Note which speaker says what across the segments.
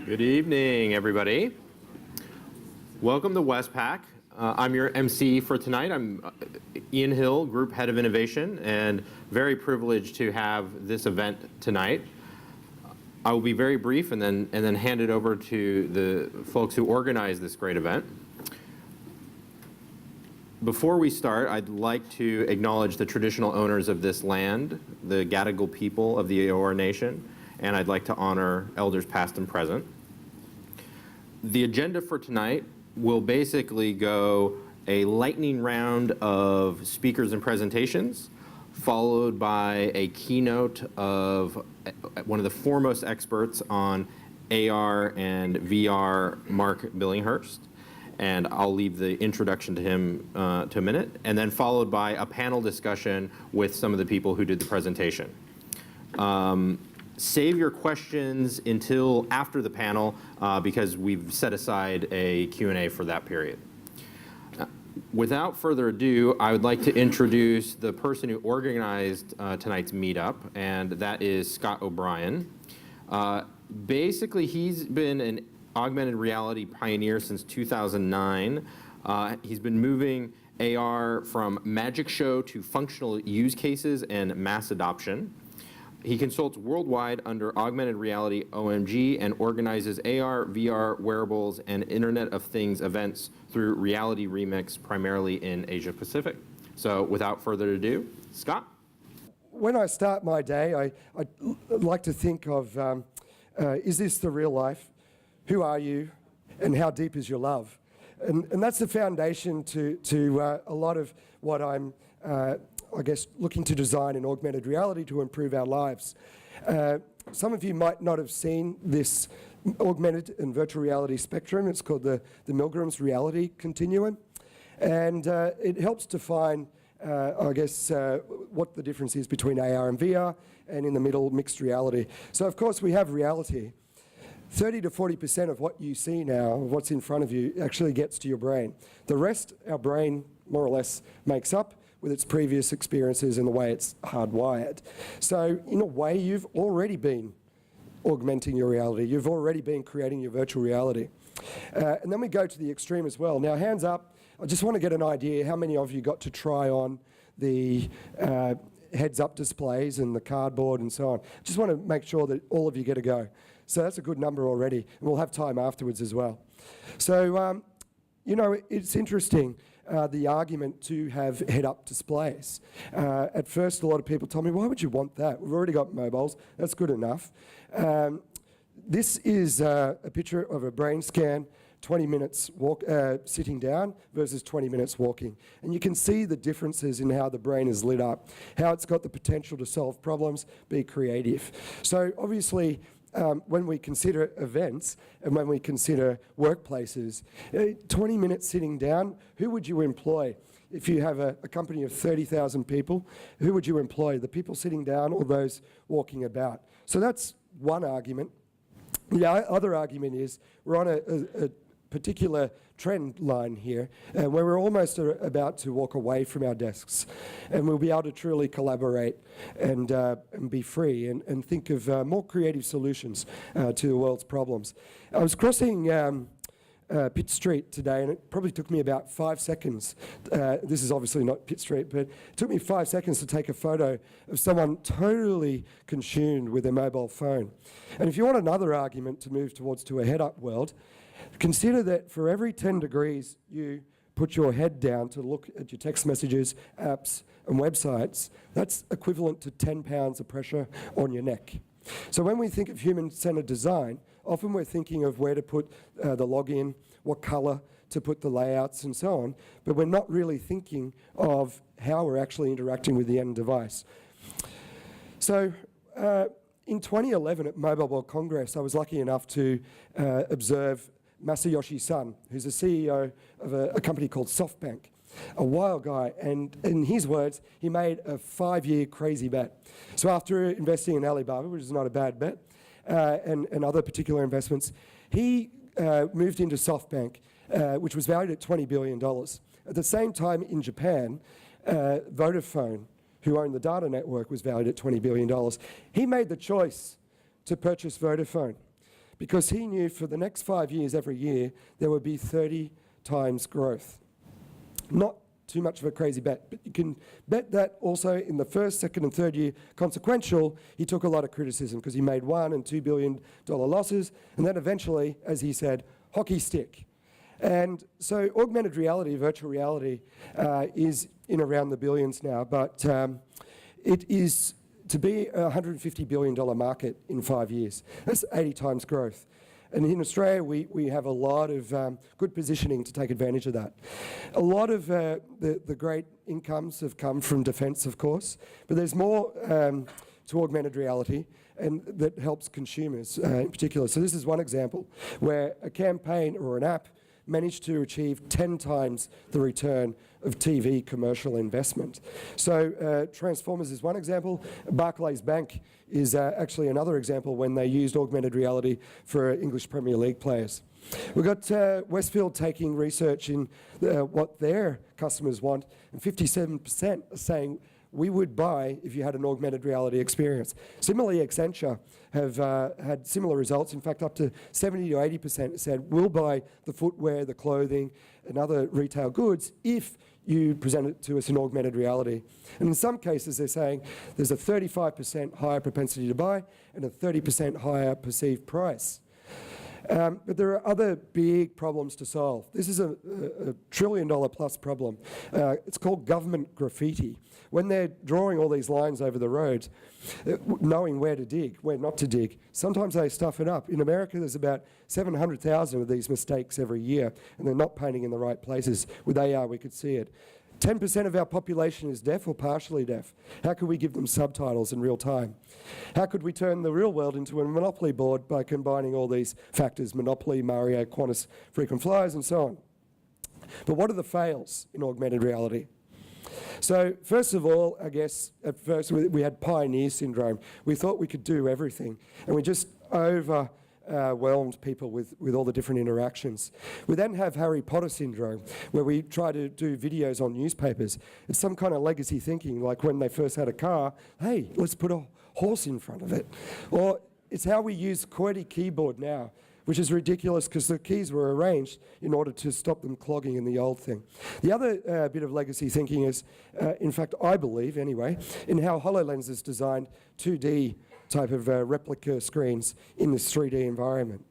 Speaker 1: Good evening, everybody. Welcome to Westpac. I'm your MC for tonight. I'm Ian Hill, Group Head of Innovation, and very privileged to have this event tonight. I will be very brief and then hand it over to the folks who organize this great event. Before we start, I'd like to acknowledge the traditional owners of this land, the Gadigal people of the Eora Nation, and I'd like to honor elders past and present. The agenda for tonight will basically go a lightning round of speakers and presentations, followed by a keynote of one of the foremost experts on AR and VR, Mark Billinghurst. And I'll leave the introduction to him to a minute, and then followed by a panel discussion with some of the people who did the presentation. Save your questions until after the panel because we've set aside a Q&A for that period. Without further ado, I would like to introduce the person who organized tonight's meetup, and that is Scott OBrien. Basically, he's been an augmented reality pioneer since 2009. He's been moving AR from magic show to functional use cases and mass adoption. He consults worldwide under Augmented Reality OMG and organizes AR, VR, wearables, and Internet of Things events through Reality Remix, primarily in Asia Pacific. So without further ado, Scott.
Speaker 2: When I start my day, I like to think of, is this the real life? Who are you, and how deep is your love? And that's the foundation to a lot of what I'm, I guess, looking to design in augmented reality to improve our lives. Some of you might not have seen this augmented and virtual reality spectrum. It's called the Milgram's Reality Continuum. And it helps define, I guess, what the difference is between AR and VR, and in the middle, mixed reality. So, of course, we have reality. 30 to 40% of what you see now, of what's in front of you, actually gets to your brain. The rest, our brain more or less makes up with its previous experiences and the way it's hardwired. So in a way, you've already been augmenting your reality. You've already been creating your virtual reality. And then we go to the extreme as well. Now, hands up, I just want to get an idea how many of you got to try on the heads-up displays and the cardboard and so on. Just want to make sure that all of you get a go. So that's a good number already, and we'll have time afterwards as well. So, you know, it's interesting, the argument to have head-up displays. At first, a lot of people told me, why would you want that? We've already got mobiles. That's good enough. This is a picture of a brain scan, 20 minutes sitting down versus 20 minutes walking. And you can see the differences in how the brain is lit up, how it's got the potential to solve problems, be creative. So obviously, when we consider events and when we consider workplaces, 20 minutes sitting down, who would you employ? If you have a company of 30,000 people, who would you employ? The people sitting down or those walking about? So that's one argument. The other argument is we're on a particular trend line here, where we're almost about to walk away from our desks, and we'll be able to truly collaborate and be free and think of more creative solutions to the world's problems. I was crossing Pitt Street today, and it probably took me about 5 seconds. This is obviously not Pitt Street, but it took me 5 seconds to take a photo of someone totally consumed with their mobile phone. And if you want another argument to move towards to a head-up world, consider that for every 10 degrees you put your head down to look at your text messages, apps, and websites, that's equivalent to 10 pounds of pressure on your neck. So when we think of human-centered design, often we're thinking of where to put the login, what color to put the layouts, and so on, but we're not really thinking of how we're actually interacting with the end device. So in 2011 at Mobile World Congress, I was lucky enough to observe Masayoshi Son, who's the CEO of a company called SoftBank, a wild guy, and in his words, he made a 5-year crazy bet. So after investing in Alibaba, which is not a bad bet, and other particular investments, he moved into SoftBank, which was valued at $20 billion. At the same time in Japan, Vodafone, who owned the data network, was valued at $20 billion. He made the choice to purchase Vodafone because he knew for the next 5 years, every year, there would be 30 times growth. Not too much of a crazy bet, but you can bet that also in the first, second, and third year consequential, he took a lot of criticism because he made $1 and $2 billion losses, and then eventually, as he said, hockey stick. And so augmented reality, virtual reality, is in around the billions now, but it is to be a $150 billion market in 5 years. That's 80 times growth. And in Australia, we have a lot of good positioning to take advantage of that. A lot of the great incomes have come from defence, of course, but there's more to augmented reality, and that helps consumers in particular. So this is one example where a campaign or an app managed to achieve 10 times the return of TV commercial investment. So Transformers is one example. Barclays Bank is actually another example when they used augmented reality for English Premier League players. We've got Westfield taking research in what their customers want, and 57% are saying we would buy if you had an augmented reality experience. Similarly, Accenture have had similar results. In fact, up to 70 to 80% said we'll buy the footwear, the clothing, and other retail goods if you present it to us in augmented reality. And in some cases, they're saying there's a 35% higher propensity to buy and a 30% higher perceived price. But there are other big problems to solve. This is a $1 trillion plus problem. It's called government graffiti. When they're drawing all these lines over the roads, knowing where to dig, where not to dig, sometimes they stuff it up. In America, there's about 700,000 of these mistakes every year, and they're not painting in the right places. With AR, we could see it. 10% of our population is deaf or partially deaf. How could we give them subtitles in real time? How could we turn the real world into a Monopoly board by combining all these factors, Monopoly, Mario, Qantas, frequent flyers, and so on? But what are the fails in augmented reality? So first of all, I guess at first we had pioneer syndrome. We thought we could do everything, and we just overwhelmed people with all the different interactions. We then have Harry Potter syndrome, where we try to do videos on newspapers. It's some kind of legacy thinking, like when they first had a car, hey, let's put a horse in front of it. Or it's how we use QWERTY keyboard now, which is ridiculous because the keys were arranged in order to stop them clogging in the old thing. The other bit of legacy thinking is, in fact, I believe anyway, in how HoloLens is designed 2D type of replica screens in this 3D environment.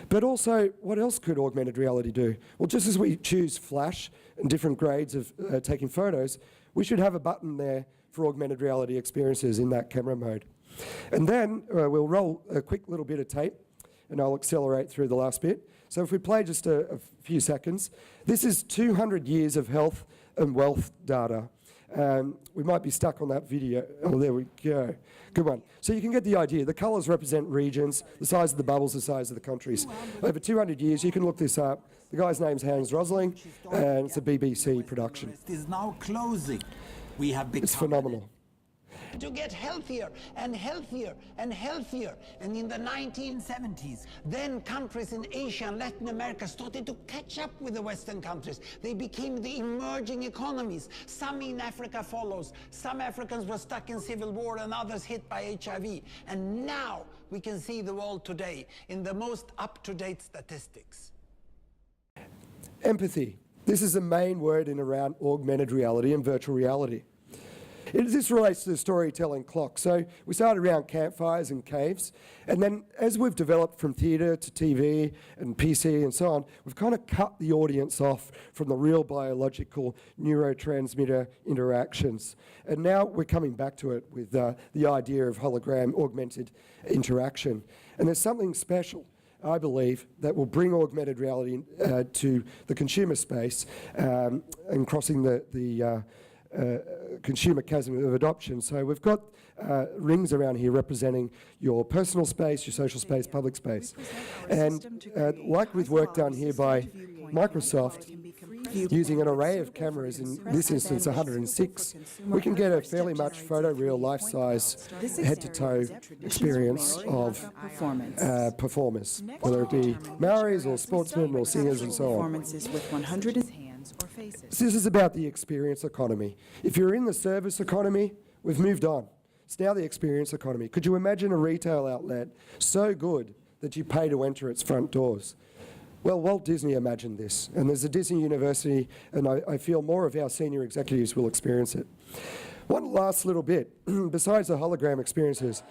Speaker 2: But also, what else could augmented reality do? Well, just as we choose flash and different grades of taking photos, we should have a button there for augmented reality experiences in that camera mode. And then we'll roll a quick little bit of tape, and I'll accelerate through the last bit. So if we play just a few seconds, this is 200 years of health and wealth data. We might be stuck on that video. Oh, there we go. Good one. So you can get the idea. The colours represent regions, the size of the bubbles, the size of the countries. Over 200 years, you can look this up. The guy's name's Hans Rosling, and it's a BBC production.
Speaker 3: It is now closing. We have become
Speaker 2: It's phenomenal.
Speaker 4: To get healthier and healthier and healthier. And in the 1970s, then countries in Asia and Latin America started to catch up with the Western countries. They became the emerging economies. Some in Africa follows. Some Africans were stuck in civil war and others hit by HIV. And now we can see the world today in the most up-to-date statistics.
Speaker 2: Empathy. This is the main word in around augmented reality and virtual reality. This relates to the storytelling clock. So we started around campfires and caves, and then as we've developed from theatre to TV and PC and so on, we've kind of cut the audience off from the real biological neurotransmitter interactions. And now we're coming back to it with the idea of hologram augmented interaction. And there's something special, I believe, that will bring augmented reality to the consumer space and crossing the consumer chasm of adoption. So we've got rings around here representing your personal space, your social space, public space. And like with work done here by Microsoft, using an array of cameras, in this instance 106, we can get a fairly much photoreal life-size head-to-toe experience of performers, whether it be Maoris or sportsmen or singers and so on. So this is about the experience economy. If you're in the service economy, we've moved on. It's now the experience economy. Could you imagine a retail outlet so good that you pay to enter its front doors. Well, Walt Disney imagined this, and there's a Disney University, and I feel more of our senior executives will experience it. One last little bit, besides the hologram experiences,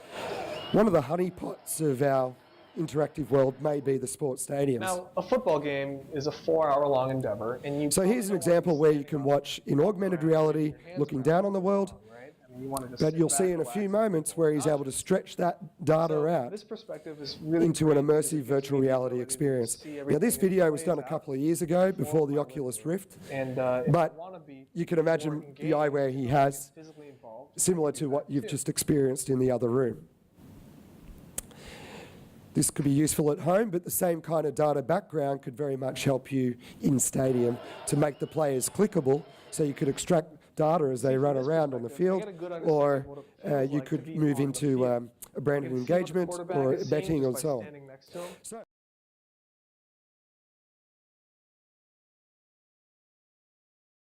Speaker 2: one of the honeypots of our interactive world may be the sports stadiums.
Speaker 5: Now, a football game is a 4-hour-long endeavor, and you.
Speaker 2: So here's an example where you can watch in augmented reality, looking down on the world, but you'll see in a few moments where he's able to stretch that data out
Speaker 5: This perspective is really
Speaker 2: into an
Speaker 5: great because
Speaker 2: immersive
Speaker 5: it gives
Speaker 2: virtual
Speaker 5: me the
Speaker 2: reality
Speaker 5: ability to
Speaker 2: experience.
Speaker 5: see
Speaker 2: Now,
Speaker 5: everything
Speaker 2: this
Speaker 5: as
Speaker 2: video
Speaker 5: it
Speaker 2: was done a
Speaker 5: plays
Speaker 2: couple of
Speaker 5: out
Speaker 2: years ago, before the
Speaker 5: my
Speaker 2: Oculus
Speaker 5: living room.
Speaker 2: Rift,
Speaker 5: And
Speaker 2: but
Speaker 5: if I wanna be
Speaker 2: you can
Speaker 5: more
Speaker 2: imagine
Speaker 5: engaged,
Speaker 2: the eyewear he has,
Speaker 5: physically involved,
Speaker 2: similar to what you've just experienced in the other room. This could be useful at home, but the same kind of data background could very much help you in stadium to make the players clickable, so you could extract data as they run around on the field, or you could move into a branded engagement or betting and so on.